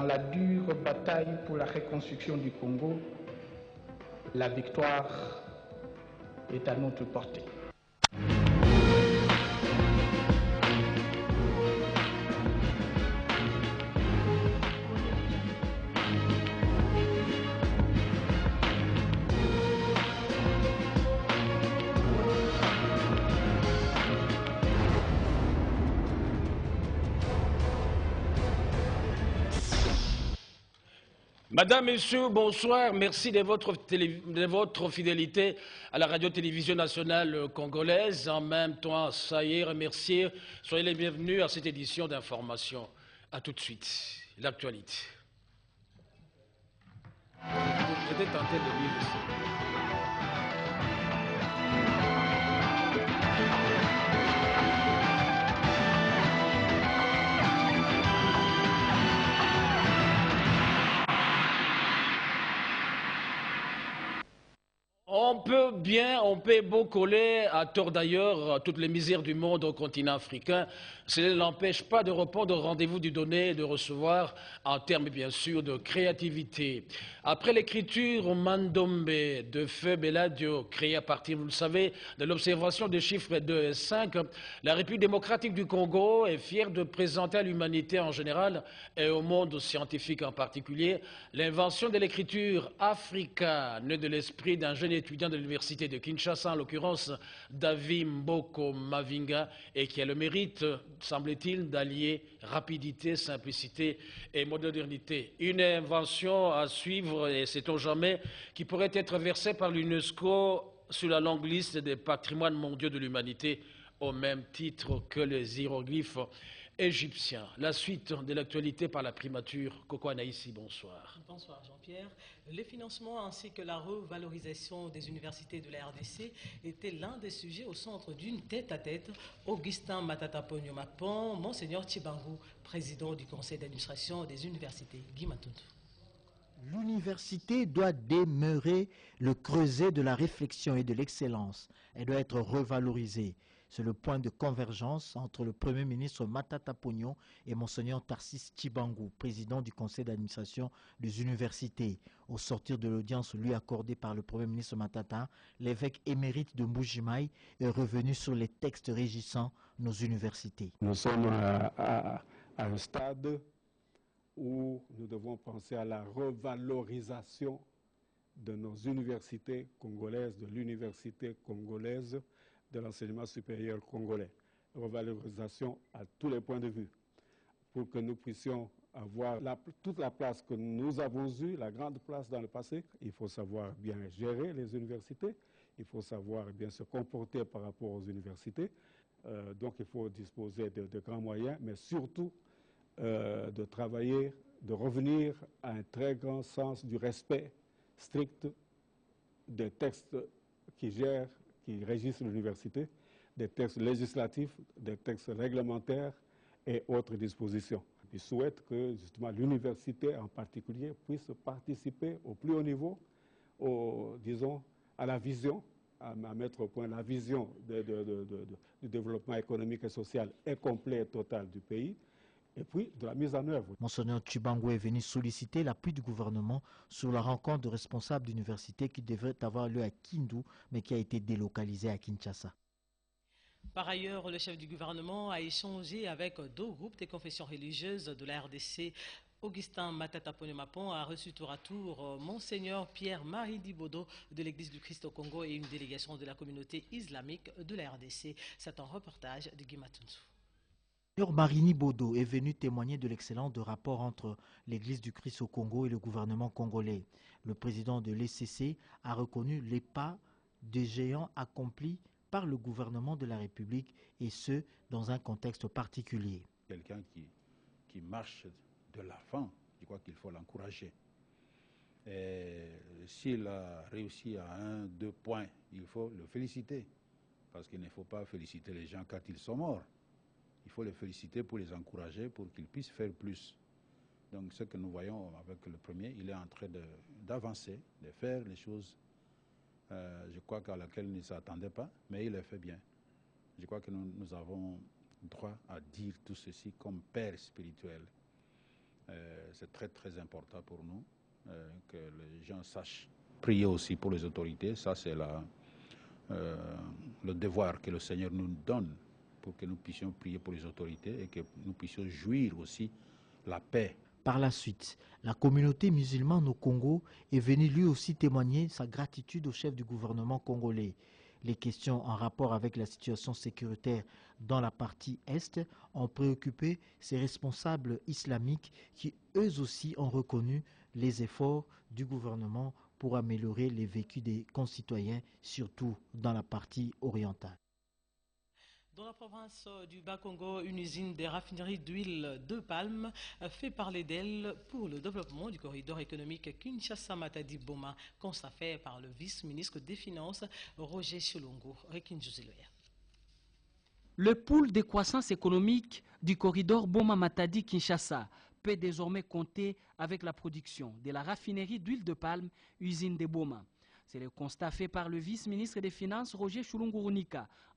Dans la dure bataille pour la reconstruction du Congo, la victoire est à notre portée. Madame, Messieurs, bonsoir. Merci de votre fidélité à la radio-télévision nationale congolaise. En même temps, ça y est, remercier. Soyez les bienvenus à cette édition d'information. A tout de suite. L'actualité. J'étais tenté de lire ici. On peut beau coller, à tort d'ailleurs, toutes les misères du monde au continent africain. Cela ne l'empêche pas de répondre au rendez-vous du donner et de recevoir, en termes bien sûr de créativité. Après l'écriture Mandombe de Feu Beladio, créée à partir, vous le savez, de l'observation des chiffres 2 et 5, la République démocratique du Congo est fière de présenter à l'humanité en général et au monde scientifique en particulier l'invention de l'écriture Africa, née de l'esprit d'un jeune étudiant de l'université de Kinshasa, en l'occurrence David Mboko Mavinga, et qui a le mérite, semble-t-il, d'allier rapidité, simplicité et modernité. Une invention à suivre, et sait-on jamais, qui pourrait être versée par l'UNESCO sur la longue liste des patrimoines mondiaux de l'humanité, au même titre que les hiéroglyphes égyptiens. La suite de l'actualité par la primature. Coco Anaïssi, bonsoir. Bonsoir Jean-Pierre. Le financement ainsi que la revalorisation des universités de la RDC était l'un des sujets au centre d'une tête-à-tête. Augustin Matata Pogno-Mapon, Monseigneur Tchibangu, président du conseil d'administration des universités. Guy Matuntu. L'université doit demeurer le creuset de la réflexion et de l'excellence. Elle doit être revalorisée. C'est le point de convergence entre le Premier ministre Matata Pogno et Monseigneur Tarsis Tchibangu, président du conseil d'administration des universités. Au sortir de l'audience lui accordée par le Premier ministre Matata, l'évêque émérite de Mbujimaï est revenu sur les textes régissant nos universités. Nous sommes à un stade où nous devons penser à la revalorisation de nos universités congolaises, de l'université congolaise, de l'enseignement supérieur congolais. Revalorisation à tous les points de vue, pour que nous puissions avoir toute la place que nous avons eue, la grande place dans le passé. Il faut savoir bien gérer les universités, il faut savoir bien se comporter par rapport aux universités. Donc il faut disposer de grands moyens, mais surtout de travailler, de revenir à un très grand sens du respect strict des textes qui régissent l'université, des textes législatifs, des textes réglementaires et autres dispositions. Je souhaite que justement l'université en particulier puisse participer au plus haut niveau, disons, à la vision, à mettre au point la vision du développement économique et social et complet et total du pays, et puis de la mise en œuvre. Monseigneur Tchibangu est venu solliciter l'appui du gouvernement sur la rencontre de responsables d'université qui devrait avoir lieu à Kindu, mais qui a été délocalisée à Kinshasa. Par ailleurs, le chef du gouvernement a échangé avec deux groupes des confessions religieuses de la RDC. Augustin Matata Pogno-Mapon a reçu tour à tour Monseigneur Pierre-Marie Dibodo de l'Église du Christ au Congo et une délégation de la communauté islamique de la RDC. C'est un reportage de Guy Matuntu. Marini Bodo est venu témoigner de l'excellence de rapport entre l'Église du Christ au Congo et le gouvernement congolais. Le président de l'ECC a reconnu les pas des géants accomplis par le gouvernement de la République, et ce, dans un contexte particulier. Quelqu'un qui marche de l'avant, je crois qu'il faut l'encourager. S'il a réussi à 1-2 points, il faut le féliciter, parce qu'il ne faut pas féliciter les gens quand ils sont morts. Il faut les féliciter pour les encourager, pour qu'ils puissent faire plus. Donc ce que nous voyons avec le premier, il est en train d'avancer, de faire les choses, je crois qu'à laquelle il ne s'attendait pas, mais il les fait bien. Je crois que nous avons droit à dire tout ceci comme père spirituel. C'est très très important pour nous que les gens sachent prier aussi pour les autorités. Ça, c'est le devoir que le Seigneur nous donne pour que nous puissions prier pour les autorités et que nous puissions jouir aussi la paix. Par la suite, la communauté musulmane au Congo est venue lui aussi témoigner sa gratitude au chef du gouvernement congolais. Les questions en rapport avec la situation sécuritaire dans la partie Est ont préoccupé ces responsables islamiques qui eux aussi ont reconnu les efforts du gouvernement pour améliorer les vécus des concitoyens, surtout dans la partie orientale. Dans la province du Bas-Congo, une usine de raffinerie d'huile de palme fait parler d'elle pour le développement du corridor économique Kinshasa-Matadi-Boma, constaté par le vice-ministre des Finances, Roger Chulungu. Le pool de croissance économique du corridor Boma-Matadi-Kinshasa peut désormais compter avec la production de la raffinerie d'huile de palme, usine de Boma. C'est le constat fait par le vice-ministre des Finances, Roger Chulungu,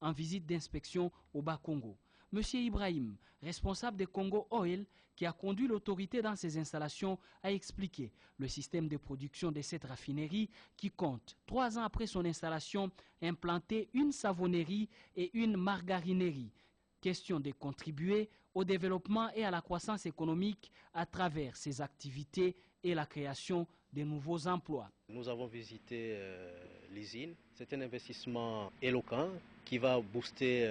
en visite d'inspection au Bas-Congo. Monsieur Ibrahim, responsable de Congo Oil, qui a conduit l'autorité dans ses installations, a expliqué le système de production de cette raffinerie qui compte, 3 ans après son installation, implanter une savonnerie et une margarinerie. Question de contribuer au développement et à la croissance économique à travers ses activités et la création de nouveaux emplois. Nous avons visité l'usine. C'est un investissement éloquent qui va booster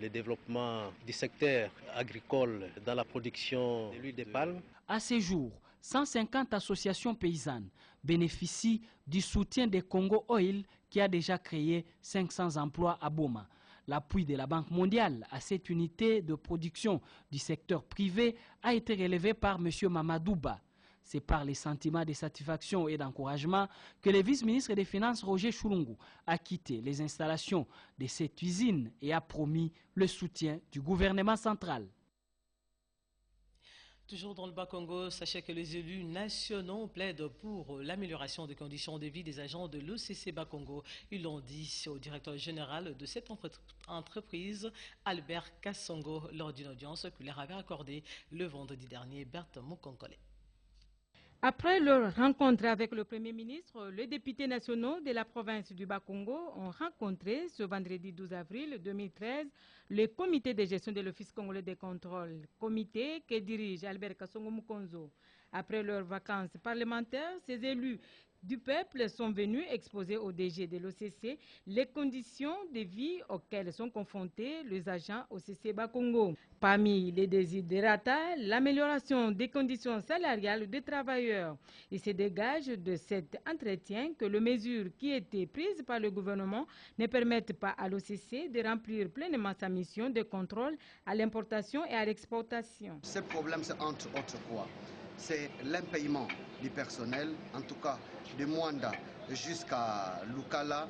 le développement du secteur agricole dans la production de l'huile de palme. À ce jour, 150 associations paysannes bénéficient du soutien de Congo Oil qui a déjà créé 500 emplois à Boma. L'appui de la Banque mondiale à cette unité de production du secteur privé a été relevé par M. Mamadouba. C'est par les sentiments de satisfaction et d'encouragement que le vice-ministre des Finances, Roger Chulungu, a quitté les installations de cette usine et a promis le soutien du gouvernement central. Toujours dans le Bas-Congo, sachez que les élus nationaux plaident pour l'amélioration des conditions de vie des agents de l'OCC Bas-Congo. Ils l'ont dit au directeur général de cette entreprise, Albert Kassongo, lors d'une audience que leur avait accordée le vendredi dernier, Berthe Mukonkole. Après leur rencontre avec le Premier ministre, les députés nationaux de la province du Bas-Congo ont rencontré ce vendredi 12 avril 2013 le comité de gestion de l'Office congolais de contrôle, comité que dirige Albert Kassongo Mukonzo. Après leurs vacances parlementaires, ces élus du peuple sont venus exposer au DG de l'OCC les conditions de vie auxquelles sont confrontés les agents OCC Bas-Congo. Parmi les desiderata, l'amélioration des conditions salariales des travailleurs. Il se dégage de cet entretien que les mesures qui étaient prises par le gouvernement ne permettent pas à l'OCC de remplir pleinement sa mission de contrôle à l'importation et à l'exportation. Ce problème, c'est entre autres quoi? C'est l'impayement du personnel, en tout cas de Mwanda jusqu'à Lukala.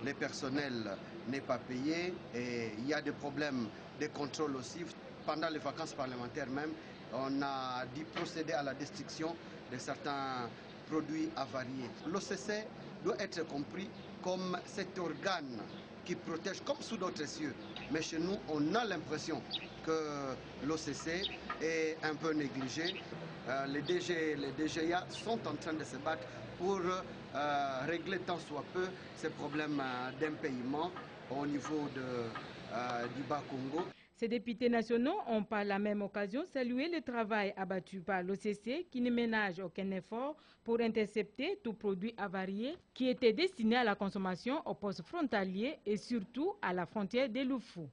Le personnel n'est pas payé et il y a des problèmes de contrôle aussi. Pendant les vacances parlementaires même, on a dû procéder à la destruction de certains produits avariés. L'OCC doit être compris comme cet organe qui protège comme sous d'autres cieux. Mais chez nous, on a l'impression que l'OCC est un peu négligé. Les DGA sont en train de se battre pour régler tant soit peu ces problèmes d'impayement au niveau du Bas-Congo. Ces députés nationaux ont par la même occasion salué le travail abattu par l'OCC qui ne ménage aucun effort pour intercepter tout produit avarié qui était destiné à la consommation au poste frontalier et surtout à la frontière des Loufou.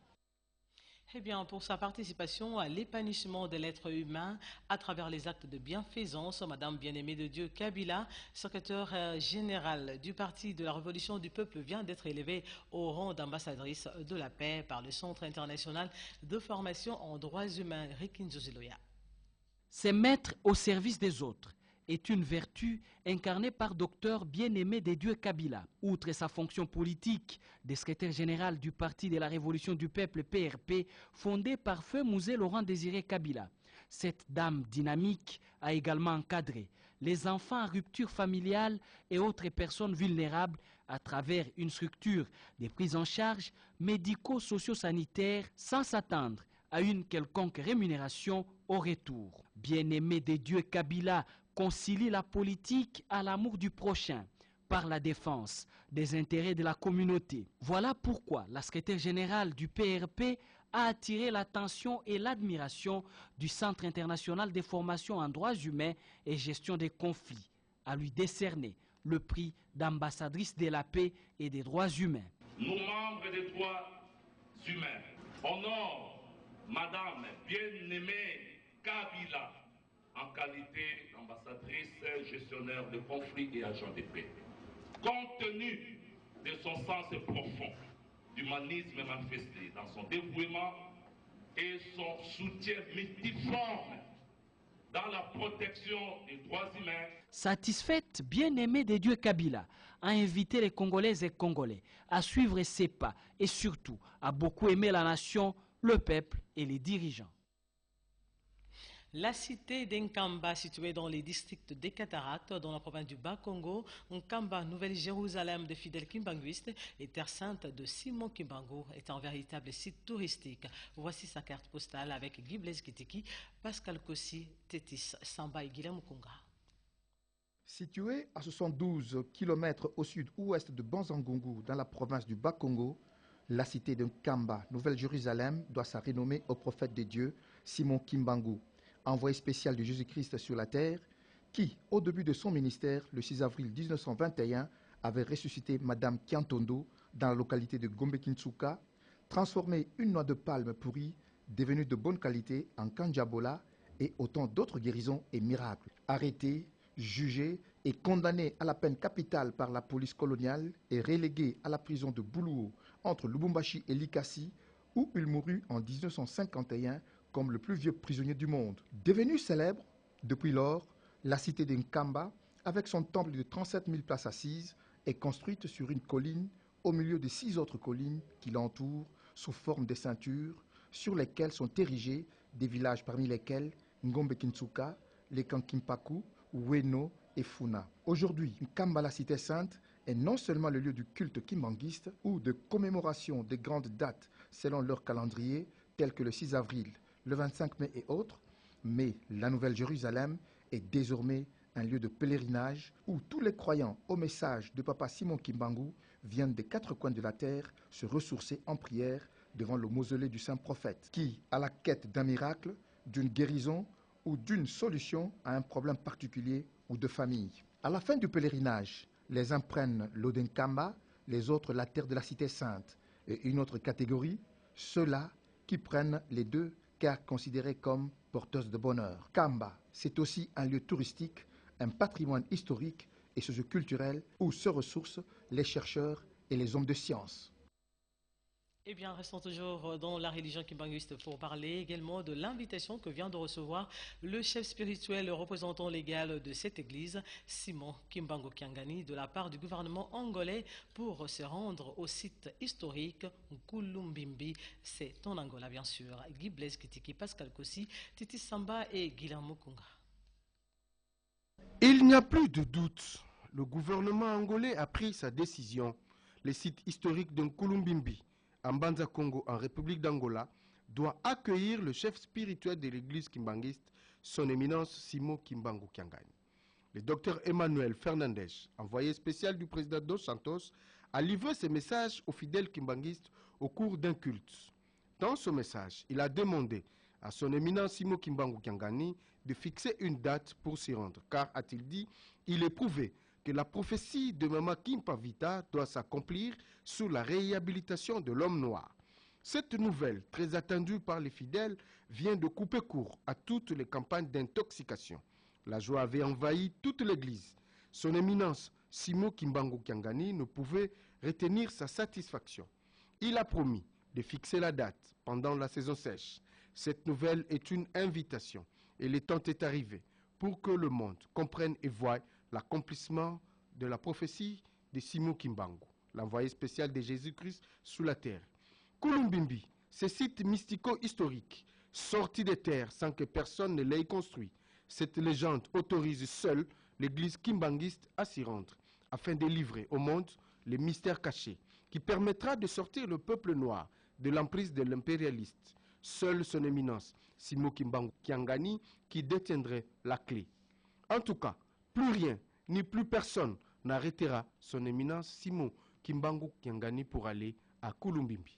Eh bien, pour sa participation à l'épanouissement de l'être humain à travers les actes de bienfaisance, Madame Bien-Aimée de Dieu Kabila, secrétaire générale du Parti de la Révolution du Peuple, vient d'être élevée au rang d'ambassadrice de la paix par le Centre international de formation en droits humains, Rikinzoziloya. Se mettre au service des autres est une vertu incarnée par Dr Bien-Aimé de Dieu Kabila. Outre sa fonction politique de secrétaire général du Parti de la Révolution du Peuple PRP, fondé par Feu Mouzé Laurent Désiré Kabila, cette dame dynamique a également encadré les enfants en rupture familiale et autres personnes vulnérables à travers une structure de prise en charge médico-socio-sanitaire sans s'attendre à une quelconque rémunération au retour. Bien-aimé des dieux Kabila concilie la politique à l'amour du prochain par la défense des intérêts de la communauté. Voilà pourquoi la secrétaire générale du PRP a attiré l'attention et l'admiration du Centre international des formations en droits humains et gestion des conflits, à lui décerner le prix d'ambassadrice de la paix et des droits humains. Nous, membres des droits humains, honore Madame bien-aimée Kabila en qualité d'ambassadrice, gestionnaire de conflits et agent de paix. Compte tenu de son sens profond, d'humanisme manifesté dans son dévouement et son soutien multiforme dans la protection des droits humains. Satisfaite, bien-aimée des dieux Kabila a invité les Congolaises et Congolais à suivre ses pas et surtout à beaucoup aimer la nation, le peuple et les dirigeants. La cité d'Nkamba, située dans les districts des Cataractes, dans la province du Bas-Congo, Nkamba, Nouvelle-Jérusalem de fidèles kimbanguistes et terre sainte de Simon Kimbangu, est un véritable site touristique. Voici sa carte postale avec Guy Blaise Kitiki, Pascal Kossi, Tétis Samba et Guilhem Konga. Située à 72 km au sud-ouest de Banzangungu, dans la province du Bas-Congo, la cité de Nkamba, Nouvelle-Jérusalem, doit sa renommée au prophète de Dieu, Simon Kimbangu, envoyé spécial de Jésus-Christ sur la terre, qui, au début de son ministère, le 6 avril 1921, avait ressuscité Madame Kiantondo dans la localité de Gombe-Kintsuka, transformé une noix de palme pourrie, devenue de bonne qualité, en kanjabola et autant d'autres guérisons et miracles. Arrêté, jugé et condamné à la peine capitale par la police coloniale et relégué à la prison de Boulou entre Lubumbashi et Likasi, où il mourut en 1951 comme le plus vieux prisonnier du monde. Devenue célèbre, depuis lors, la cité d'Nkamba, avec son temple de 37 000 places assises, est construite sur une colline au milieu de 6 autres collines qui l'entourent sous forme de ceintures, sur lesquelles sont érigés des villages parmi lesquels Ngombe-Kintsuka, Lekankimpaku, Ueno et Funa. Aujourd'hui, Nkamba, la cité sainte, est non seulement le lieu du culte kimbanguiste ou de commémoration des grandes dates selon leur calendrier, tels que le 6 avril, le 25 mai et autres, mais la Nouvelle-Jérusalem est désormais un lieu de pèlerinage où tous les croyants au message de Papa Simon Kimbangu viennent des 4 coins de la terre se ressourcer en prière devant le mausolée du saint prophète qui, à la quête d'un miracle, d'une guérison ou d'une solution à un problème particulier ou de famille. À la fin du pèlerinage, les uns prennent l'eau d'Nkamba, les autres la terre de la cité sainte et une autre catégorie, ceux-là qui prennent les deux car considérées comme porteuses de bonheur. Kamba, c'est aussi un lieu touristique, un patrimoine historique et socio-culturel où se ressourcent les chercheurs et les hommes de science. Eh bien, restons toujours dans la religion kimbanguiste pour parler également de l'invitation que vient de recevoir le chef spirituel, le représentant légal de cette église, Simon Kimbangu Kiangani, de la part du gouvernement angolais pour se rendre au site historique Nkulumbimbi. C'est en Angola, bien sûr. Guy Blaise Kitiki, Pascal Kossi, Titi Samba et Guilhem Konga. Il n'y a plus de doute. Le gouvernement angolais a pris sa décision. Le site historique de Nkulumbimbi, en Banza Congo, en République d'Angola, doit accueillir le chef spirituel de l'église kimbanguiste, son éminence Simon Kimbangu Kiangani. Le docteur Emmanuel Fernandez, envoyé spécial du président Dos Santos, a livré ce message aux fidèles kimbanguistes au cours d'un culte. Dans ce message, il a demandé à son éminence Simon Kimbangu Kiangani de fixer une date pour s'y rendre, car, a-t-il dit, il est prouvé que la prophétie de Mama Kimpavita doit s'accomplir sous la réhabilitation de l'homme noir. Cette nouvelle, très attendue par les fidèles, vient de couper court à toutes les campagnes d'intoxication. La joie avait envahi toute l'église. Son éminence, Simon Kimbangu Kiangani, ne pouvait retenir sa satisfaction. Il a promis de fixer la date pendant la saison sèche. Cette nouvelle est une invitation et le temps est arrivé pour que le monde comprenne et voie l'accomplissement de la prophétie de Simon Kimbangu, l'envoyé spécial de Jésus-Christ sous la terre. Kulumbimbi, ce site mystico-historique, sorti des terres sans que personne ne l'ait construit. Cette légende autorise seule l'église kimbanguiste à s'y rendre, afin de livrer au monde les mystères cachés, qui permettra de sortir le peuple noir de l'emprise de l'impérialiste. seule son éminence, Simo Kimbangu Kiangani, qui détiendrait la clé. En tout cas, plus rien, ni plus personne n'arrêtera son éminence Simo Kimbangu Kiangani pour aller à Kulumbimbi.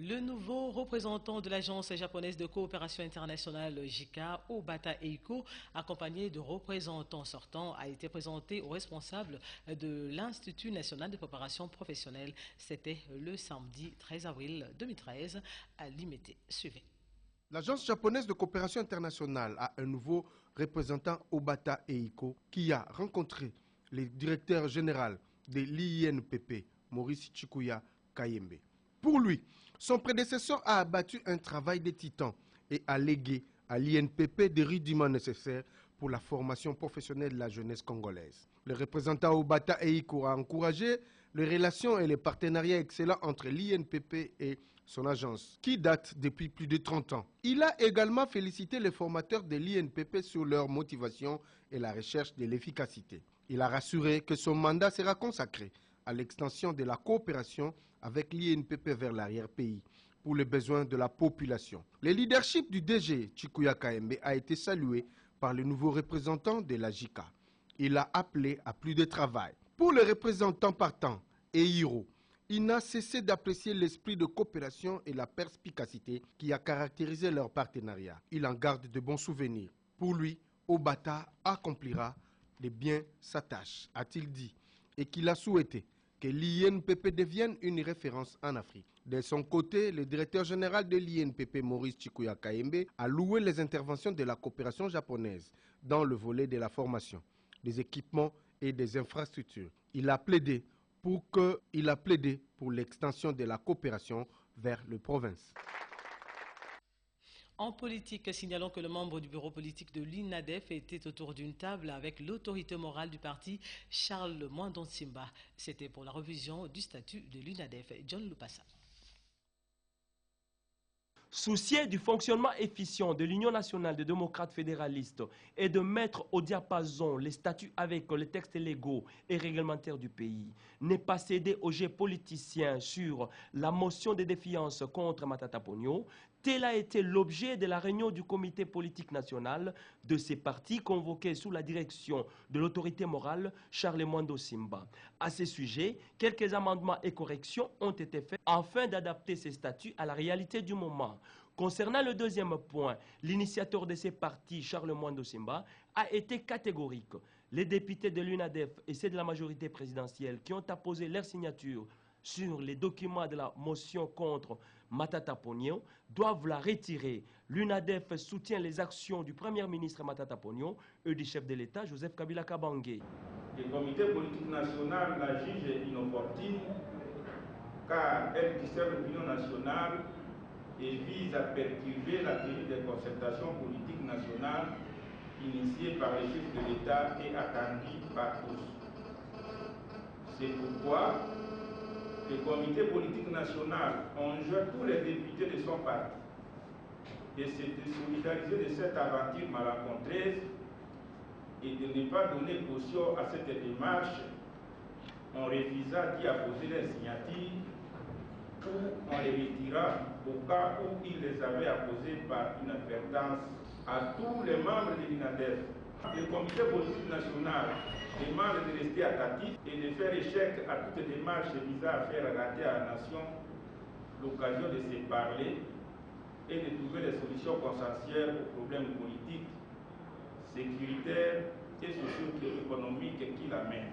Le nouveau représentant de l'Agence japonaise de coopération internationale JICA, Obata Eiko, accompagné de représentants sortants, a été présenté aux responsables de l'Institut national de préparation professionnelle. C'était le samedi 13 avril 2013 à Limete. Suivez. L'Agence japonaise de coopération internationale a un nouveau représentant, Obata Eiko, qui a rencontré le directeur général de l'INPP, Maurice Chikuya Kayembe. Pour lui, son prédécesseur a abattu un travail de titan et a légué à l'INPP des rudiments nécessaires pour la formation professionnelle de la jeunesse congolaise. Le représentant Obata Eiko a encouragé les relations et les partenariats excellents entre l'INPP et son agence, qui date depuis plus de 30 ans. Il a également félicité les formateurs de l'INPP sur leur motivation et la recherche de l'efficacité. Il a rassuré que son mandat sera consacré à l'extension de la coopération avec l'INPP vers l'arrière-pays pour les besoins de la population. Le leadership du DG Chikuya Kayembe a été salué par le nouveau représentant de la JICA. Il a appelé à plus de travail. Pour le représentant partant, Eiro, il n'a cessé d'apprécier l'esprit de coopération et la perspicacité qui a caractérisé leur partenariat. Il en garde de bons souvenirs. Pour lui, Obata accomplira de bien sa tâche, a-t-il dit, et qu'il a souhaité que l'INPP devienne une référence en Afrique. De son côté, le directeur général de l'INPP, Maurice Chikuya Kayembe, a loué les interventions de la coopération japonaise dans le volet de la formation, des équipements et des infrastructures. Il a plaidé pour l'extension de la coopération vers les provinces. En politique, signalons que le membre du bureau politique de l'INADEF était autour d'une table avec l'autorité morale du parti, Charles Mwandon Simba. C'était pour la révision du statut de l'INADEF. John Lupassa. Soucieux du fonctionnement efficient de l'Union nationale des démocrates fédéralistes et de mettre au diapason les statuts avec les textes légaux et réglementaires du pays, n'est pas cédé aux jets politiciens sur la motion de défiance contre Matata Ponyo. Tel a été l'objet de la réunion du comité politique national de ces partis convoqués sous la direction de l'autorité morale Charles Mwando Simba. À ce sujet, quelques amendements et corrections ont été faits afin d'adapter ces statuts à la réalité du moment. Concernant le deuxième point, l'initiateur de ces partis, Charles Mwando Simba, a été catégorique. Les députés de l'UNADEF et ceux de la majorité présidentielle qui ont apposé leur signature sur les documents de la motion contre Matata Ponyo doivent la retirer. L'UNADEF soutient les actions du Premier ministre Matata Ponyo et du chef de l'État Joseph Kabila Kabange. Le comité politique national la juge inopportune car elle distrait l'opinion nationale et vise à perturber la tenue des concertations politiques nationales initiées par les chefs de l'État et attendues par tous. C'est pourquoi le comité politique national enjoint tous les députés de son parti de se désolidariser de cette aventure malencontreuse et de ne pas donner caution à cette démarche en refusant d'y apposer les signatures ou en les retirant au cas où ils les avaient apposées par inadvertance à tous les membres de l'INADEF. Le comité politique national demande de rester attentif et de faire échec à toute démarche visant à faire rater à la nation l'occasion de se parler et de trouver des solutions consensuelles aux problèmes politiques, sécuritaires et socio-économiques qui l'amènent.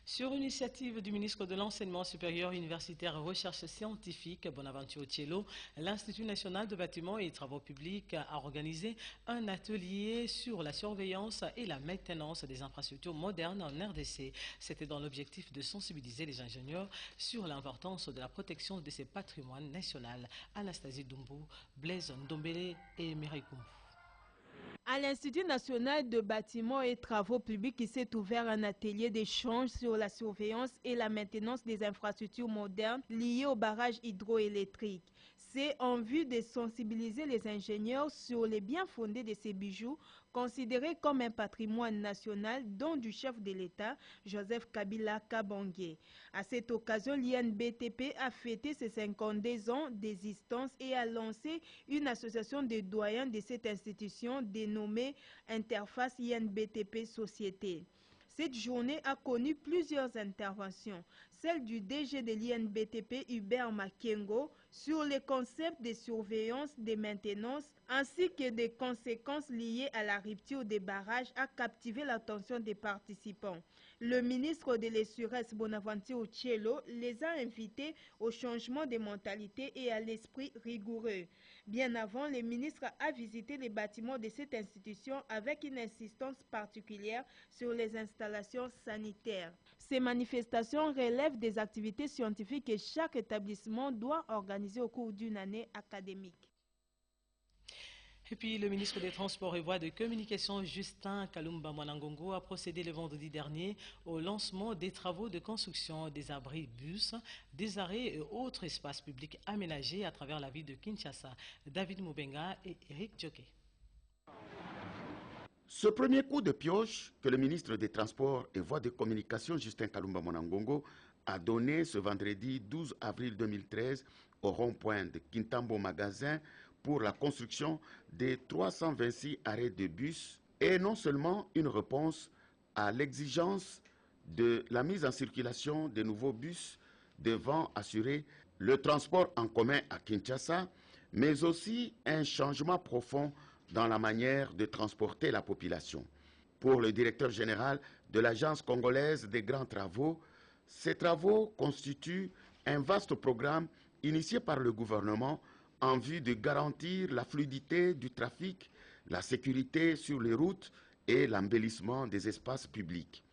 Sur l'initiative du ministre de l'Enseignement supérieur, universitaire et recherche scientifique, Bonaventure Thiello, l'Institut national de bâtiments et travaux publics a organisé un atelier sur la surveillance et la maintenance des infrastructures modernes en RDC. C'était dans l'objectif de sensibiliser les ingénieurs sur l'importance de la protection de ces patrimoines nationaux. Anastasie Doumbou, Blaise Ndombele et Mireille Koumou. À l'Institut national de bâtiments et travaux publics, il s'est ouvert un atelier d'échange sur la surveillance et la maintenance des infrastructures modernes liées aux barrages hydroélectriques. C'est en vue de sensibiliser les ingénieurs sur les bien fondés de ces bijoux, considérés comme un patrimoine national, dont du chef de l'État, Joseph Kabila Kabange. À cette occasion, l'INBTP a fêté ses 52 ans d'existence et a lancé une association de doyens de cette institution dénommée Interface INBTP Société. Cette journée a connu plusieurs interventions, celle du DG de l'INBTP Hubert Makengo sur les concepts de surveillance, de maintenance ainsi que des conséquences liées à la rupture des barrages a captivé l'attention des participants. Le ministre de l'Essuresse Bonaventure Ochielo les a invités au changement de mentalité et à l'esprit rigoureux. Bien avant, le ministre a visité les bâtiments de cette institution avec une insistance particulière sur les installations sanitaires. Ces manifestations relèvent des activités scientifiques que chaque établissement doit organiser au cours d'une année académique. Et puis, le ministre des Transports et Voies de Communication, Justin Kalumba Mwanangongo, a procédé le vendredi dernier au lancement des travaux de construction des abris bus, des arrêts et autres espaces publics aménagés à travers la ville de Kinshasa. David Moubenga et Eric Djoké. Ce premier coup de pioche que le ministre des Transports et Voies de Communication, Justin Kalumba Mwanangongo, a donné ce vendredi 12 avril 2013 au rond-point de Kintambo Magasin pour la construction des 326 arrêts de bus est non seulement une réponse à l'exigence de la mise en circulation de nouveaux bus devant assurer le transport en commun à Kinshasa, mais aussi un changement profond dans la manière de transporter la population. Pour le directeur général de l'Agence congolaise des grands travaux, ces travaux constituent un vaste programme initié par le gouvernement en vue de garantir la fluidité du trafic, la sécurité sur les routes et l'embellissement des espaces publics.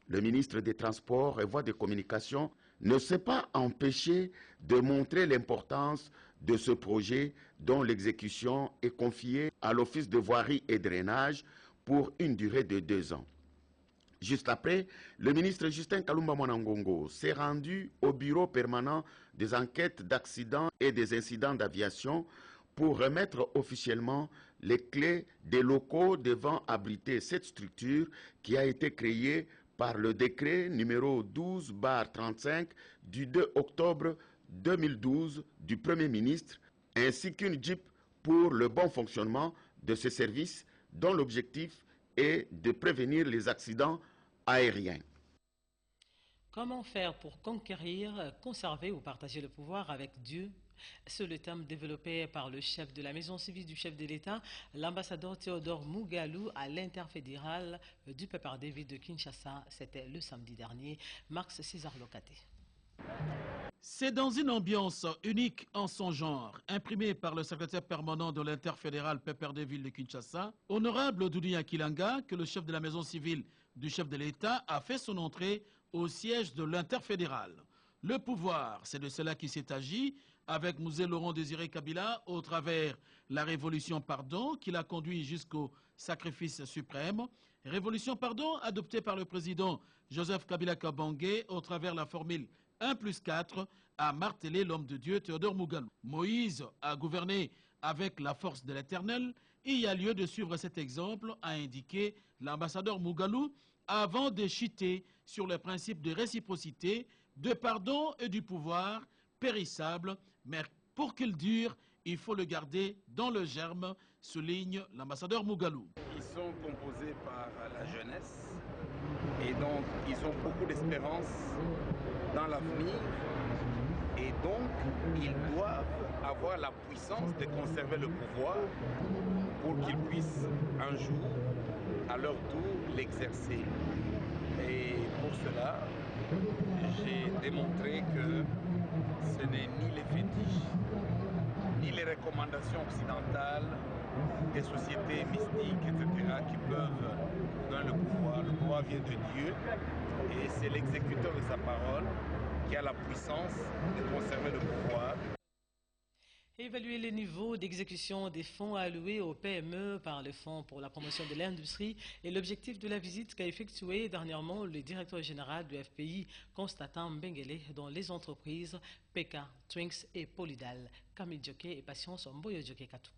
Le ministre des Transports et Voies de Communication ne s'est pas empêché de montrer l'importance de ce projet dont l'exécution est confiée à l'Office de voirie et drainage pour une durée de 2 ans. Juste après, le ministre Justin Kalumba Mwanangongo s'est rendu au bureau permanent des enquêtes d'accidents et des incidents d'aviation pour remettre officiellement les clés des locaux devant abriter cette structure qui a été créée par le décret numéro 12/35 du 2 octobre 2012 du Premier ministre, ainsi qu'une Jeep pour le bon fonctionnement de ce service dont l'objectif est de prévenir les accidents aériens. Comment faire pour conquérir, conserver ou partager le pouvoir avec Dieu? C'est le thème développé par le chef de la maison civile du chef de l'État, l'ambassadeur Théodore Mugalou à l'interfédéral du PPRD ville de Kinshasa. C'était le samedi dernier. Marx César Locaté. C'est dans une ambiance unique en son genre, imprimée par le secrétaire permanent de l'interfédéral PPRD ville de Kinshasa, honorable Doudia Kilanga, que le chef de la maison civile du chef de l'État a fait son entrée au siège de l'interfédéral. Le pouvoir, c'est de cela qu'il s'est agi avec Mouzé Laurent Désiré Kabila au travers la révolution pardon qui l'a conduit jusqu'au sacrifice suprême. Révolution pardon adoptée par le président Joseph Kabila Kabange au travers la formule 1+4 a martelé l'homme de Dieu Théodore Mugalou. Moïse a gouverné avec la force de l'Éternel. Il y a lieu de suivre cet exemple, a indiqué l'ambassadeur Mugalou, avant de chuter sur le principe de réciprocité, de pardon et du pouvoir périssable. Mais pour qu'il dure, il faut le garder dans le germe, souligne l'ambassadeur Mugalou. Ils sont composés par la jeunesse et donc ils ont beaucoup d'espérance dans l'avenir et donc ils doivent avoir la puissance de conserver le pouvoir pour qu'ils puissent un jour à leur tour l'exercer. Et pour cela, j'ai démontré que ce n'est ni les fétiches, ni les recommandations occidentales des sociétés mystiques, etc., qui peuvent donner le pouvoir. Le pouvoir vient de Dieu et c'est l'exécuteur de sa parole qui a la puissance de conserver le pouvoir. Évaluer les niveaux d'exécution des fonds alloués aux PME par le Fonds pour la promotion de l'industrie est l'objectif de la visite qu'a effectuée dernièrement le directeur général du FPI, Constantin Mbengele, dans les entreprises PK, Twinks et Polydal. Camille Djoké et Patience Mboyo Djoké Katoukou.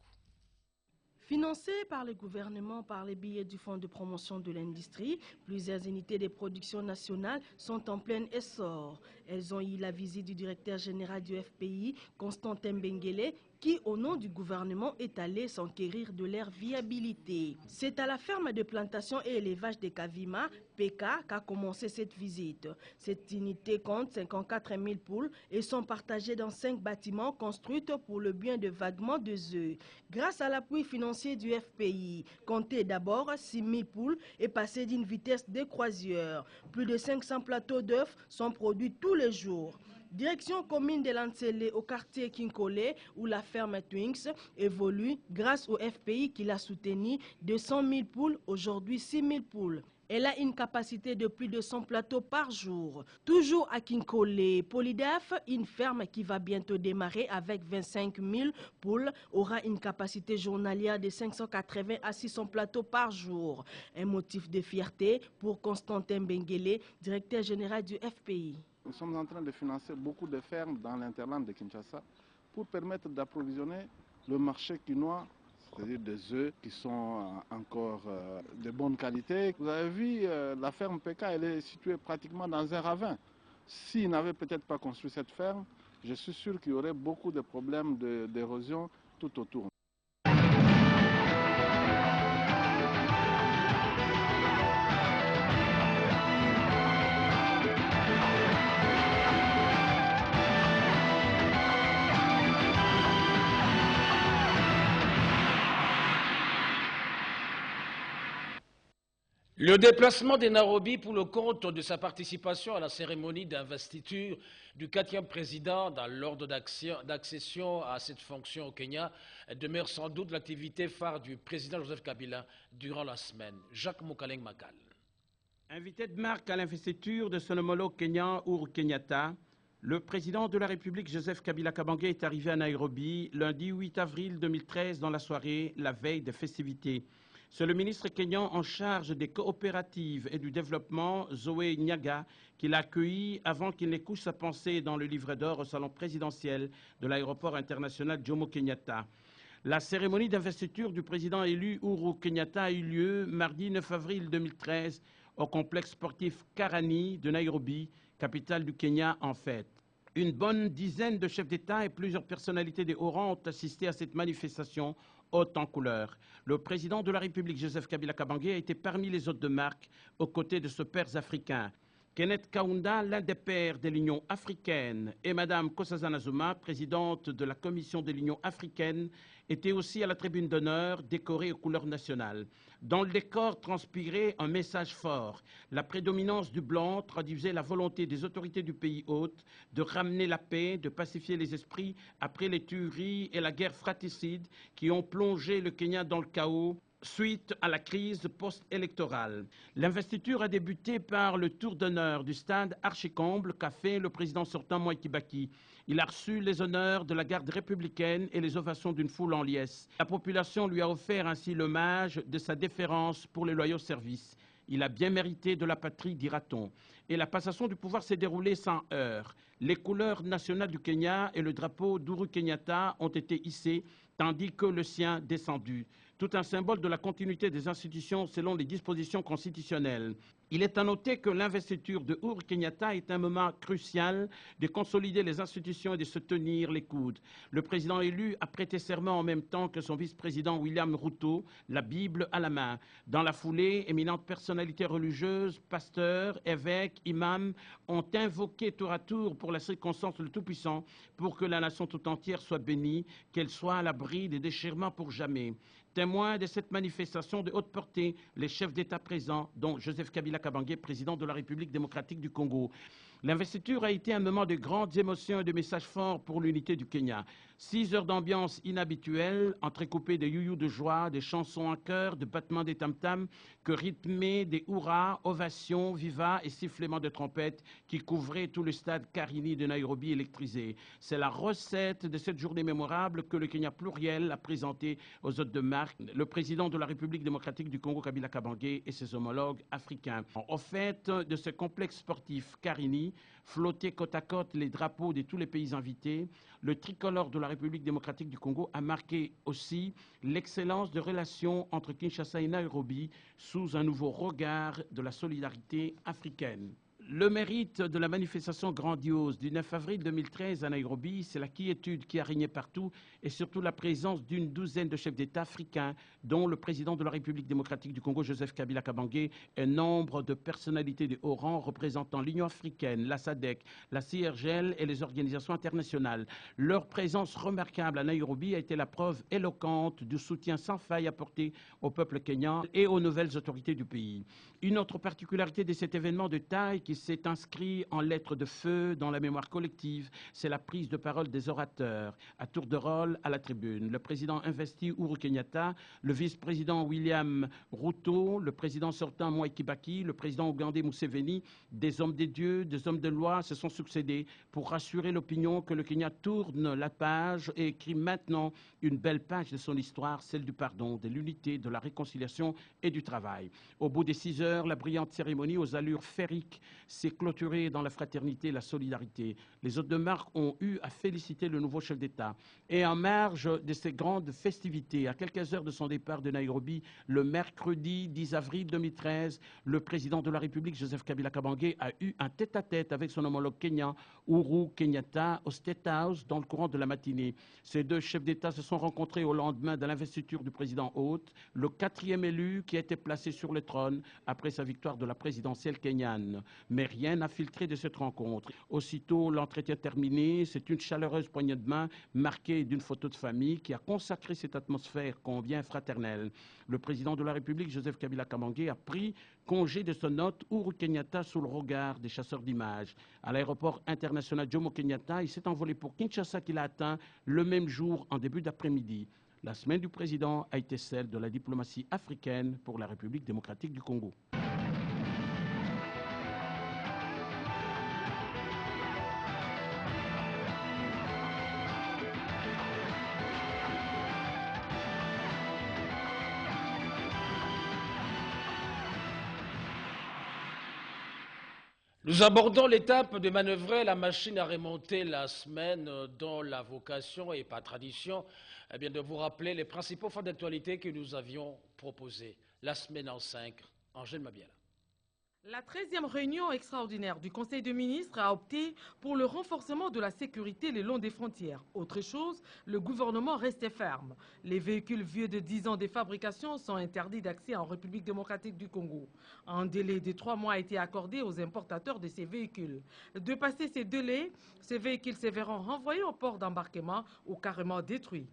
Financées par le gouvernement par les billets du Fonds de promotion de l'industrie, plusieurs unités de production nationale sont en plein essor. Elles ont eu la visite du directeur général du FPI, Constantin Mbengele, qui, au nom du gouvernement, est allé s'enquérir de leur viabilité. C'est à la ferme de plantation et élevage de Kavima, PK, qu'a commencé cette visite. Cette unité compte 54 000 poules et sont partagées dans 5 bâtiments construits pour le bien de vaguement 2 œufs. Grâce à l'appui financier du FPI, comptez d'abord 6 000 poules et passez d'une vitesse de croisière. Plus de 500 plateaux d'œufs sont produits tous les jours. Direction commune de Lancelé au quartier Kinkole où la ferme Twinks évolue grâce au FPI qui l'a soutenu de 100 000 poules, aujourd'hui 6 000 poules. Elle a une capacité de plus de 100 plateaux par jour. Toujours à Kinkole, Polydaf, une ferme qui va bientôt démarrer avec 25 000 poules, aura une capacité journalière de 580 à 600 plateaux par jour. Un motif de fierté pour Constantin Mbengele, directeur général du FPI. Nous sommes en train de financer beaucoup de fermes dans l'interland de Kinshasa pour permettre d'approvisionner le marché quinois, c'est-à-dire des œufs qui sont encore de bonne qualité. Vous avez vu, la ferme PK, elle est située pratiquement dans un ravin. S'ils n'avaient peut-être pas construit cette ferme, je suis sûr qu'il y aurait beaucoup de problèmes d'érosion tout autour. Le déplacement des Nairobi pour le compte de sa participation à la cérémonie d'investiture du 4e président dans l'ordre d'accession à cette fonction au Kenya demeure sans doute l'activité phare du président Joseph Kabila durant la semaine. Jacques Moukaleng Makal. Invité de marque à l'investiture de son homologue kenyan Uhuru Kenyatta, le président de la République Joseph Kabila Kabange est arrivé à Nairobi lundi 8 avril 2013 dans la soirée, la veille des festivités. C'est le ministre kenyan en charge des coopératives et du développement, Zoé Nyaga, qui l'a accueilli avant qu'il ne couche sa pensée dans le livret d'or au salon présidentiel de l'aéroport international Jomo Kenyatta. La cérémonie d'investiture du président élu Uhuru Kenyatta a eu lieu mardi 9 avril 2013 au complexe sportif Karani de Nairobi, capitale du Kenya en fête. Une bonne dizaine de chefs d'État et plusieurs personnalités de haut rang ont assisté à cette manifestation haute en couleur. Le président de la République, Joseph Kabila Kabange, a été parmi les hôtes de marque aux côtés de ce père africain. Kenneth Kaunda, l'un des pères de l'Union africaine, et Mme Nkosazana Zuma, présidente de la Commission de l'Union africaine, étaient aussi à la tribune d'honneur, décorée aux couleurs nationales. Dans le décor transpirait un message fort. La prédominance du blanc traduisait la volonté des autorités du pays hôte de ramener la paix, de pacifier les esprits après les tueries et la guerre fratricide qui ont plongé le Kenya dans le chaos suite à la crise post-électorale. L'investiture a débuté par le tour d'honneur du stade Archicomble qu'a fait le président sortant Mwai Kibaki. Il a reçu les honneurs de la garde républicaine et les ovations d'une foule en liesse. La population lui a offert ainsi l'hommage de sa déférence pour les loyaux services. Il a bien mérité de la patrie, dira-t-on. Et la passation du pouvoir s'est déroulée sans heurts. Les couleurs nationales du Kenya et le drapeau d'Uhuru Kenyatta ont été hissés, tandis que le sien descendu. Tout un symbole de la continuité des institutions selon les dispositions constitutionnelles. Il est à noter que l'investiture de Uhuru Kenyatta est un moment crucial de consolider les institutions et de se tenir les coudes. Le président élu a prêté serment en même temps que son vice-président William Ruto, la Bible à la main. Dans la foulée, éminentes personnalités religieuses, pasteurs, évêques, imams ont invoqué tour à tour pour la circonstance le Tout-Puissant pour que la nation tout entière soit bénie, qu'elle soit à l'abri des déchirements pour jamais. Témoins de cette manifestation de haute portée, les chefs d'État présents, dont Joseph Kabila Kabange, président de la République démocratique du Congo. L'investiture a été un moment de grandes émotions et de messages forts pour l'unité du Kenya. 6 heures d'ambiance inhabituelle, entrecoupées de youyou de joie, des chansons en chœur, de battements des tam-tams, que rythmaient des hurrahs, ovations, vivas et sifflements de trompettes qui couvraient tout le stade Karini de Nairobi électrisé. C'est la recette de cette journée mémorable que le Kenya pluriel a présentée aux hôtes de marque, le président de la République démocratique du Congo, Kabila Kabange, et ses homologues africains. Au fait de ce complexe sportif Karini, flottaient côte à côte les drapeaux de tous les pays invités. Le tricolore de la République démocratique du Congo a marqué aussi l'excellence de relations entre Kinshasa et Nairobi sous un nouveau regard de la solidarité africaine. Le mérite de la manifestation grandiose du 9 avril 2013 à Nairobi, c'est la quiétude qui a régné partout et surtout la présence d'une douzaine de chefs d'État africains, dont le président de la République démocratique du Congo, Joseph Kabila Kabange, et nombre de personnalités de haut rang représentant l'Union africaine, la SADC, la CIRGL et les organisations internationales. Leur présence remarquable à Nairobi a été la preuve éloquente du soutien sans faille apporté au peuple kényan et aux nouvelles autorités du pays. Une autre particularité de cet événement de taille qui s'est inscrit en lettres de feu dans la mémoire collective, c'est la prise de parole des orateurs, à tour de rôle à la tribune. Le président investi Uhuru Kenyatta, le vice-président William Ruto, le président sortant Mwai Kibaki, le président ougandais Museveni, des hommes des dieux, des hommes de loi se sont succédés pour rassurer l'opinion que le Kenya tourne la page et écrit maintenant une belle page de son histoire, celle du pardon, de l'unité, de la réconciliation et du travail. Au bout des 6 heures, la brillante cérémonie aux allures féeriques s'est clôturée dans la fraternité et la solidarité. Les hôtes de marque ont eu à féliciter le nouveau chef d'État. Et en marge de ces grandes festivités, à quelques heures de son départ de Nairobi, le mercredi 10 avril 2013, le président de la République, Joseph Kabila Kabange, a eu un tête-à-tête avec son homologue kenyan, Uhuru Kenyatta, au State House dans le courant de la matinée. Ces deux chefs d'État se sont rencontrés au lendemain de l'investiture du président hôte, le 4e élu qui a été placé sur le trône après sa victoire de la présidentielle kenyane. Mais rien n'a filtré de cette rencontre. Aussitôt l'entretien terminé, c'est une chaleureuse poignée de main marquée d'une photo de famille qui a consacré cette atmosphère convient fraternelle. Le président de la République, Joseph Kabila Kabange, a pris congé de son hôte Uhuru Kenyatta sous le regard des chasseurs d'images. À l'aéroport international Jomo Kenyatta, il s'est envolé pour Kinshasa qu'il a atteint le même jour en début d'après-midi. La semaine du président a été celle de la diplomatie africaine pour la République démocratique du Congo. Nous abordons l'étape de manœuvrer la machine à remonter la semaine dont la vocation et par tradition de vous rappeler les principaux faits d'actualité que nous avions proposés. La semaine en 5, Angèle Mabiala. La 13e réunion extraordinaire du Conseil des ministres a opté pour le renforcement de la sécurité le long des frontières. Autre chose, le gouvernement restait ferme. Les véhicules vieux de 10 ans de fabrication sont interdits d'accès en République démocratique du Congo. Un délai de 3 mois a été accordé aux importateurs de ces véhicules. De passer ces délais, ces véhicules se verront renvoyés au port d'embarquement ou carrément détruits.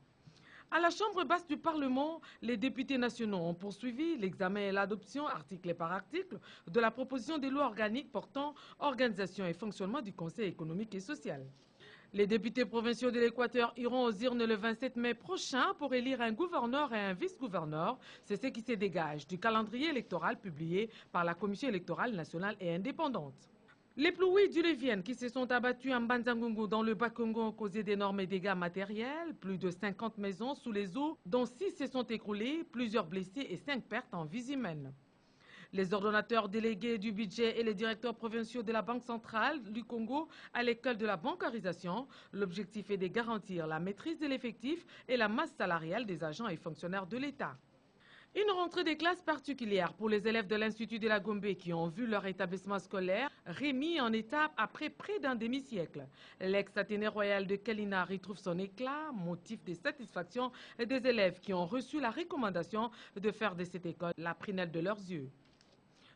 À la Chambre basse du Parlement, les députés nationaux ont poursuivi l'examen et l'adoption, article par article, de la proposition de loi organique portant organisation et fonctionnement du Conseil économique et social. Les députés provinciaux de l'Équateur iront aux urnes le 27 mai prochain pour élire un gouverneur et un vice-gouverneur. C'est ce qui se dégage du calendrier électoral publié par la Commission électorale nationale et indépendante. Les pluies diluviennes qui se sont abattues en Banzangungu dans le Bas-Congo ont causé d'énormes dégâts matériels, plus de 50 maisons sous les eaux, dont 6 se sont écroulées, plusieurs blessés et 5 pertes en vies humaines. Les ordonnateurs délégués du budget et les directeurs provinciaux de la Banque centrale du Congo à l'école de la bancarisation, l'objectif est de garantir la maîtrise de l'effectif et la masse salariale des agents et fonctionnaires de l'État. Une rentrée des classes particulière pour les élèves de l'Institut de la Gombe qui ont vu leur établissement scolaire remis en étape après près d'un demi-siècle. L'ex-Athénée royal de Kelina retrouve son éclat, motif de satisfaction des élèves qui ont reçu la recommandation de faire de cette école la prunelle de leurs yeux.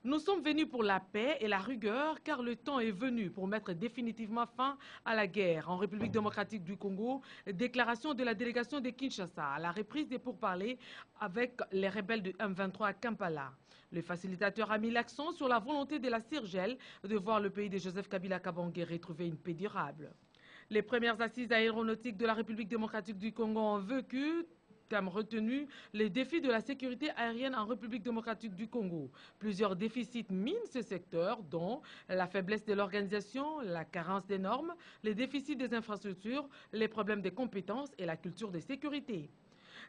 Nous sommes venus pour la paix et la rigueur car le temps est venu pour mettre définitivement fin à la guerre en République démocratique du Congo. Déclaration de la délégation de Kinshasa à la reprise des pourparlers avec les rebelles de M23 à Kampala. Le facilitateur a mis l'accent sur la volonté de la CIRGL de voir le pays de Joseph Kabila Kabange retrouver une paix durable. Les premières assises aéronautiques de la République démocratique du Congo ont vécu comme retenu les défis de la sécurité aérienne en République démocratique du Congo. Plusieurs déficits minent ce secteur, dont la faiblesse de l'organisation, la carence des normes, les déficits des infrastructures, les problèmes des compétences et la culture de sécurité.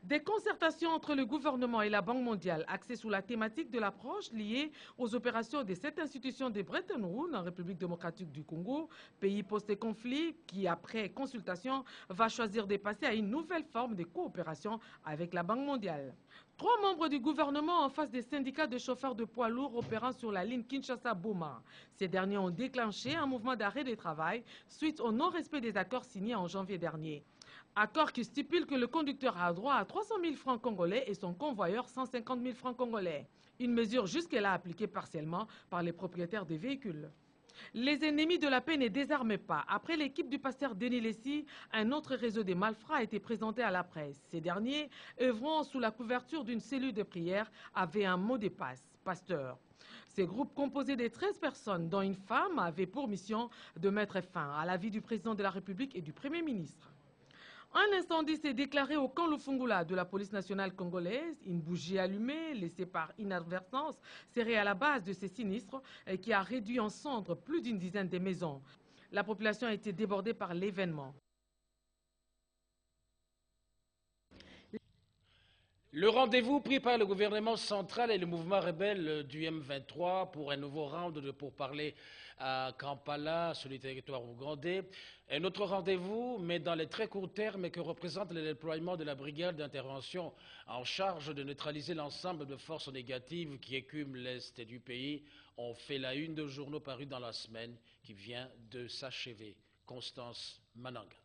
Des concertations entre le gouvernement et la Banque mondiale axées sur la thématique de l'approche liée aux opérations de cette institution de Bretton Woods en République démocratique du Congo, pays post-conflit qui, après consultation, va choisir de passer à une nouvelle forme de coopération avec la Banque mondiale. 3 membres du gouvernement en face des syndicats de chauffeurs de poids lourds opérant sur la ligne Kinshasa-Boma. Ces derniers ont déclenché un mouvement d'arrêt de travail suite au non-respect des accords signés en janvier dernier. Accord qui stipule que le conducteur a droit à 300 000 francs congolais et son convoyeur 150 000 francs congolais. Une mesure jusque-là appliquée partiellement par les propriétaires des véhicules. Les ennemis de la paix ne désarment pas. Après l'équipe du pasteur Denis Lessi, un autre réseau des malfrats a été présenté à la presse. Ces derniers, œuvrant sous la couverture d'une cellule de prière, avaient un mot de passe, pasteur. Ces groupes composés de 13 personnes, dont une femme, avaient pour mission de mettre fin à la vie du président de la République et du Premier ministre. Un incendie s'est déclaré au camp Lufungula de la police nationale congolaise. Une bougie allumée, laissée par inadvertance, serait à la base de ces sinistres qui a réduit en cendres plus d'une dizaine de maisons. La population a été débordée par l'événement. Le rendez-vous pris par le gouvernement central et le mouvement rebelle du M23 pour un nouveau round de pourparlers à Kampala, sur le territoire ougandais. Un autre rendez-vous, mais dans les très courts termes, que représente le déploiement de la brigade d'intervention en charge de neutraliser l'ensemble de forces négatives qui écument l'Est du pays, ont fait la une de journaux parus dans la semaine qui vient de s'achever. Constance Mananga.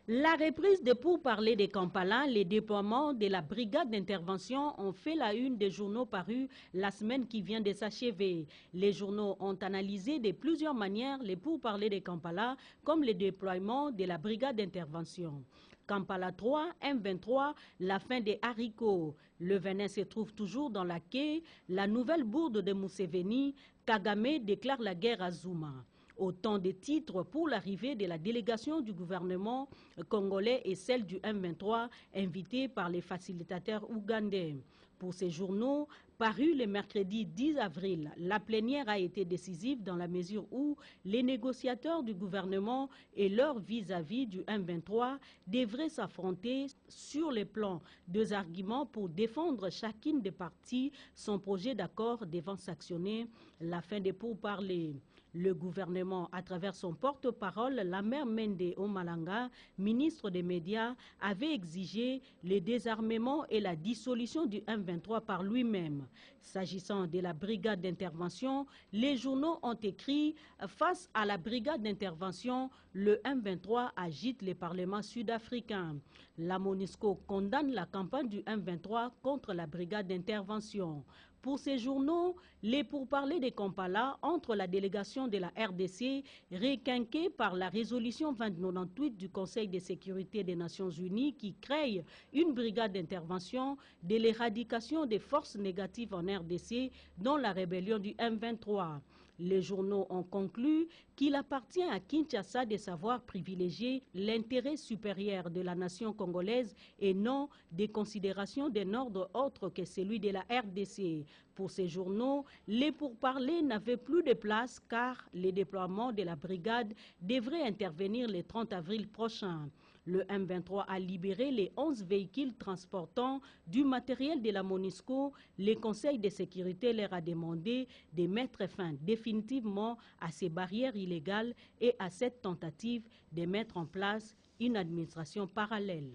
La reprise des pourparlers de Kampala, les déploiements de la brigade d'intervention ont fait la une des journaux parus la semaine qui vient de s'achever. Les journaux ont analysé de plusieurs manières les pourparlers de Kampala comme le déploiement de la brigade d'intervention. Kampala 3, M23, la fin des haricots. Le venin se trouve toujours dans la quai. La nouvelle bourde de Museveni, Kagame déclare la guerre à Zuma. Autant de titres pour l'arrivée de la délégation du gouvernement congolais et celle du M23 invitée par les facilitateurs ougandais. Pour ces journaux, parus le mercredi 10 avril, la plénière a été décisive dans la mesure où les négociateurs du gouvernement et leurs vis-à-vis du M23 devraient s'affronter sur les plans. 2 arguments pour défendre chacune des parties son projet d'accord devant s'actionner la fin des pourparlers. Le gouvernement, à travers son porte-parole, la mère Mende Omalanga, ministre des Médias, avait exigé le désarmement et la dissolution du M23 par lui-même. S'agissant de la brigade d'intervention, les journaux ont écrit « Face à la brigade d'intervention, le M23 agite les parlements sud-africains ». La MONUSCO condamne la campagne du M23 contre la brigade d'intervention. Pour ces journaux, les pourparlers de Kampala entre la délégation de la RDC, requinquée par la résolution 2098 du Conseil de sécurité des Nations Unies qui crée une brigade d'intervention de l'éradication des forces négatives en RDC, dont la rébellion du M23. Les journaux ont conclu qu'il appartient à Kinshasa de savoir privilégier l'intérêt supérieur de la nation congolaise et non des considérations d'un ordre autre que celui de la RDC. Pour ces journaux, les pourparlers n'avaient plus de place car le déploiement de la brigade devrait intervenir le 30 avril prochain. Le M23 a libéré les 11 véhicules transportant du matériel de la MONUSCO. Le Conseil de sécurité leur a demandé de mettre fin définitivement à ces barrières illégales et à cette tentative de mettre en place une administration parallèle.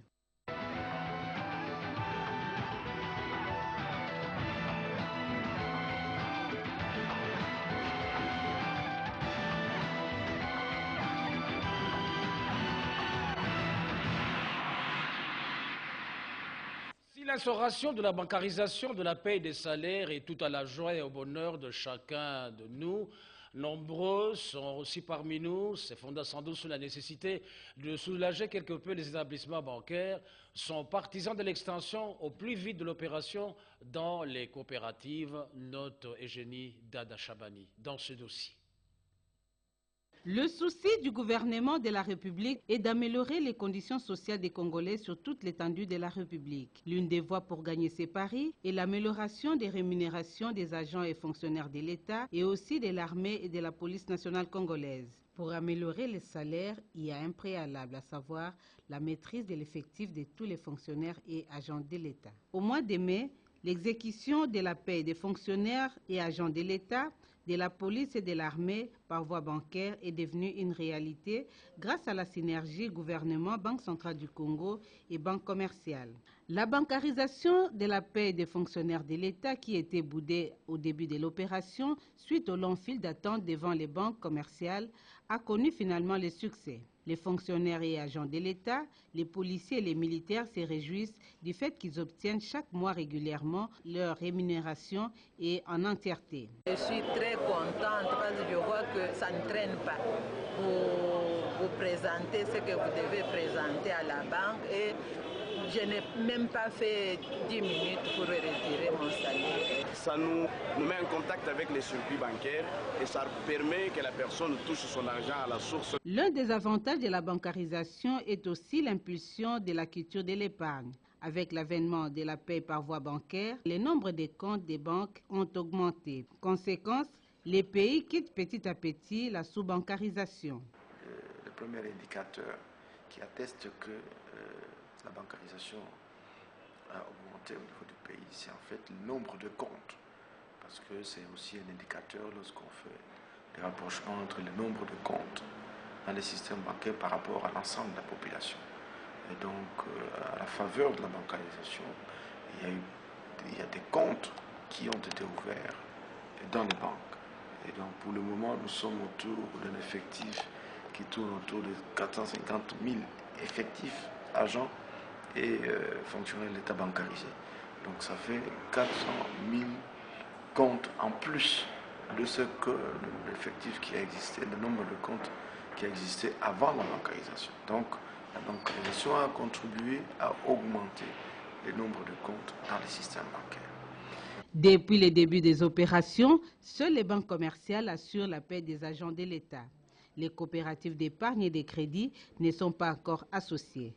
L'instauration de la bancarisation de la paie des salaires est tout à la joie et au bonheur de chacun de nous. Nombreux sont aussi parmi nous, se fondant sans doute sur la nécessité de soulager quelque peu les établissements bancaires, sont partisans de l'extension au plus vite de l'opération dans les coopératives, note Eugénie Dada Chabani dans ce dossier. Le souci du gouvernement de la République est d'améliorer les conditions sociales des Congolais sur toute l'étendue de la République. L'une des voies pour gagner ces paris est l'amélioration des rémunérations des agents et fonctionnaires de l'État et aussi de l'armée et de la police nationale congolaise. Pour améliorer les salaires, il y a un préalable, à savoir la maîtrise de l'effectif de tous les fonctionnaires et agents de l'État. Au mois de mai, l'exécution de la paie des fonctionnaires et agents de l'État, de la police et de l'armée par voie bancaire est devenue une réalité grâce à la synergie gouvernement, Banque centrale du Congo et Banque commerciale. La bancarisation de la paie des fonctionnaires de l'État qui était boudée au début de l'opération suite au long fil d'attente devant les banques commerciales a connu finalement le succès. Les fonctionnaires et agents de l'État, les policiers et les militaires se réjouissent du fait qu'ils obtiennent chaque mois régulièrement leur rémunération et en entièreté. Je suis très contente parce que je vois que ça ne traîne pas. Vous présentez ce que vous devez présenter à la banque et je n'ai même pas fait 10 minutes pour retirer mon salaire. Ça nous met en contact avec les circuits bancaires et ça permet que la personne touche son argent à la source. L'un des avantages de la bancarisation est aussi l'impulsion de la culture de l'épargne. Avec l'avènement de la paie par voie bancaire, le nombre de comptes des banques ont augmenté. Conséquence, les pays quittent petit à petit la sous-bancarisation. Le premier indicateur qui atteste que la bancarisation a augmenté au niveau du pays, c'est en fait le nombre de comptes. Parce que c'est aussi un indicateur lorsqu'on fait des rapprochements entre le nombre de comptes dans les systèmes bancaires par rapport à l'ensemble de la population. Et donc, à la faveur de la bancarisation, il y a des comptes qui ont été ouverts dans les banques. Et donc, pour le moment, nous sommes autour d'un effectif qui tourne autour de 450 000 effectifs agents et fonctionnaires de l'État bancarisé. Donc ça fait 400 000 comptes en plus de ce que l'effectif qui a existé, le nombre de comptes qui a existé avant la bancarisation. Donc la bancarisation a contribué à augmenter le nombre de comptes dans les systèmes bancaires. Depuis le début des opérations, seules les banques commerciales assurent la paie des agents de l'État. Les coopératives d'épargne et de crédit ne sont pas encore associées.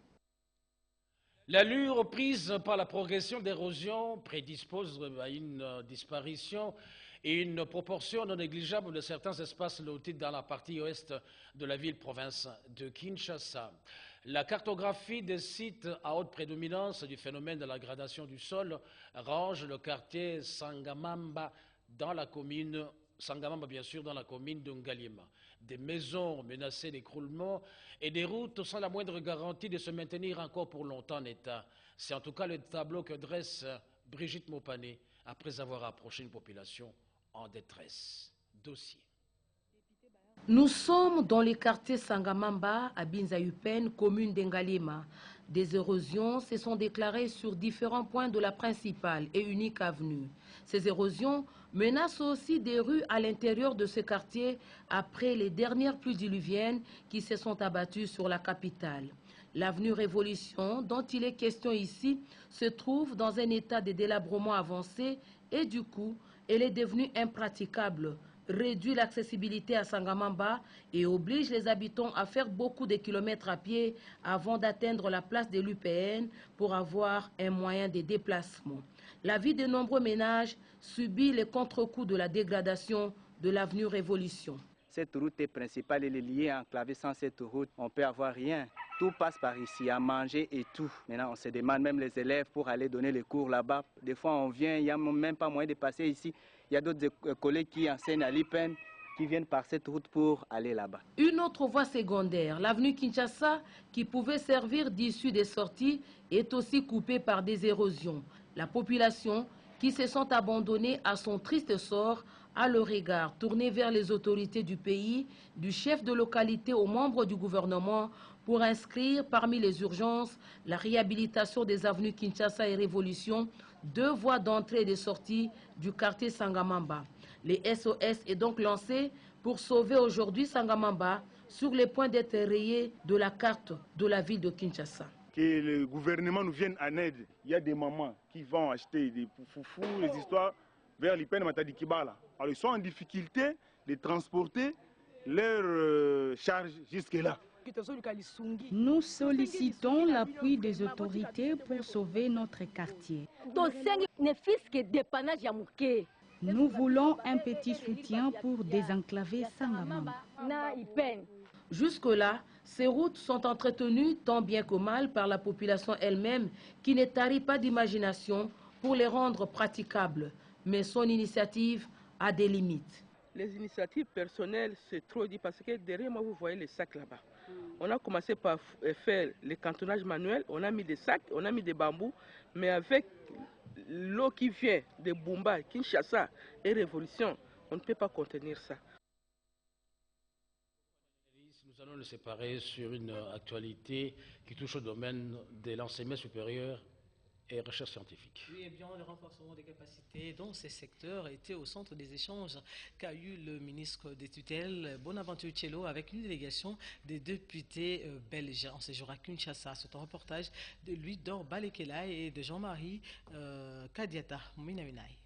L'allure prise par la progression d'érosion prédispose à une disparition et une proportion non négligeable de certains espaces lotis dans la partie ouest de la ville-province de Kinshasa. La cartographie des sites à haute prédominance du phénomène de la gradation du sol range le quartier Sangamamba dans la commune, bien sûr, dans la commune de Ngaliema. Des maisons menacées d'écroulement et des routes sans la moindre garantie de se maintenir encore pour longtemps en état. C'est en tout cas le tableau que dresse Brigitte Mopane après avoir approché une population en détresse. Dossier. Nous sommes dans le quartier Sangamamba à Binza-Upen, commune d'Ngalema. Des érosions se sont déclarées sur différents points de la principale et unique avenue. Ces érosions menacent aussi des rues à l'intérieur de ce quartier après les dernières pluies diluviennes qui se sont abattues sur la capitale. L'avenue Révolution, dont il est question ici, se trouve dans un état de délabrement avancé et du coup, elle est devenue impraticable, réduit l'accessibilité à Sangamamba et oblige les habitants à faire beaucoup de kilomètres à pied avant d'atteindre la place de l'UPN pour avoir un moyen de déplacement. La vie de nombreux ménages subit les contre-coups de la dégradation de l'avenue Révolution. Cette route est principale, elle est liée, enclavée. Sans cette route, on ne peut avoir rien. Tout passe par ici, à manger et tout. Maintenant, on se demande, même les élèves, pour aller donner les cours là-bas. Des fois, on vient, il n'y a même pas moyen de passer ici. Il y a d'autres collègues qui enseignent à l'IPEN, qui viennent par cette route pour aller là-bas. Une autre voie secondaire, l'avenue Kinshasa, qui pouvait servir d'issue des sorties, est aussi coupée par des érosions. La population, qui se sent abandonnée à son triste sort, a le regard tourné vers les autorités du pays, du chef de localité aux membres du gouvernement, pour inscrire parmi les urgences la réhabilitation des avenues Kinshasa et Révolution, deux voies d'entrée et de sortie du quartier Sangamamba. Les SOS est donc lancé pour sauver aujourd'hui Sangamamba sur les points d'être rayés de la carte de la ville de Kinshasa. Que le gouvernement nous vienne en aide. Il y a des mamans qui vont acheter des foufous, des histoires vers l'Ipen Matadi Kibala. Alors ils sont en difficulté de transporter leur charge jusque-là. Nous sollicitons l'appui des autorités pour sauver notre quartier. Nous voulons un petit soutien pour désenclaver Sangamamba. Jusque-là, ces routes sont entretenues tant bien que mal par la population elle-même qui ne tarit pas d'imagination pour les rendre praticables. Mais son initiative a des limites. Les initiatives personnelles, c'est trop dit parce que derrière moi, vous voyez les sacs là-bas. On a commencé par faire le cantonnage manuel, on a mis des sacs, on a mis des bambous, mais avec l'eau qui vient de Bumba, Kinshasa et Révolution, on ne peut pas contenir ça. Nous allons le séparer sur une actualité qui touche au domaine de l'enseignement supérieur et recherche scientifique. Oui, et bien, le renforcement des capacités dans ces secteurs était au centre des échanges qu'a eu le ministre des tutelles, Bonaventure Tshelo, avec une délégation des députés belges en séjour à Kinshasa. C'est un reportage de Louis-Dor Balekela et de Jean-Marie Kadiata Minaminaï.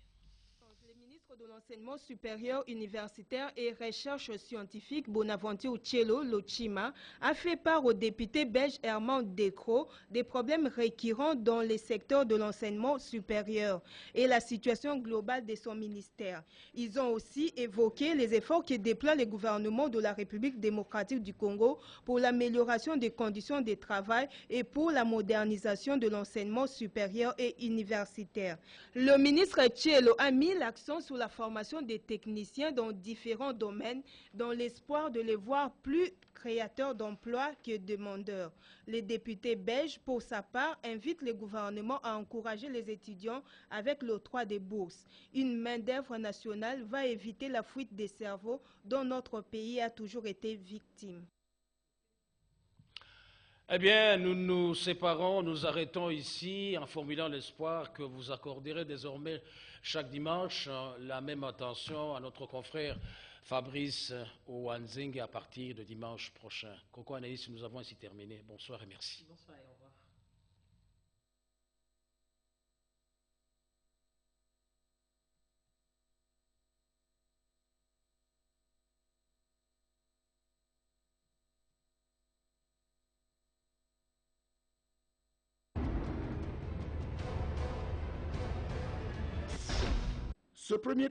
De l'enseignement supérieur universitaire et recherche scientifique Bonaventure Tshelo Lochima a fait part au député belge Herman Decro des problèmes récurrents dans les secteurs de l'enseignement supérieur et la situation globale de son ministère. Ils ont aussi évoqué les efforts que déploie le gouvernement de la République démocratique du Congo pour l'amélioration des conditions de travail et pour la modernisation de l'enseignement supérieur et universitaire. Le ministre Tshelo a mis l'accent sur la formation des techniciens dans différents domaines dans l'espoir de les voir plus créateurs d'emplois que demandeurs. Les députés belges, pour sa part, invitent le gouvernement à encourager les étudiants avec l'octroi des bourses. Une main-d'œuvre nationale va éviter la fuite des cerveaux dont notre pays a toujours été victime. Eh bien, nous nous séparons, nous arrêtons ici en formulant l'espoir que vous accorderez désormais chaque dimanche la même attention à notre confrère Fabrice Ouanzing à partir de dimanche prochain. Coco Anaïs, nous avons ainsi terminé. Bonsoir et merci. Bonsoir et au revoir. Ce premier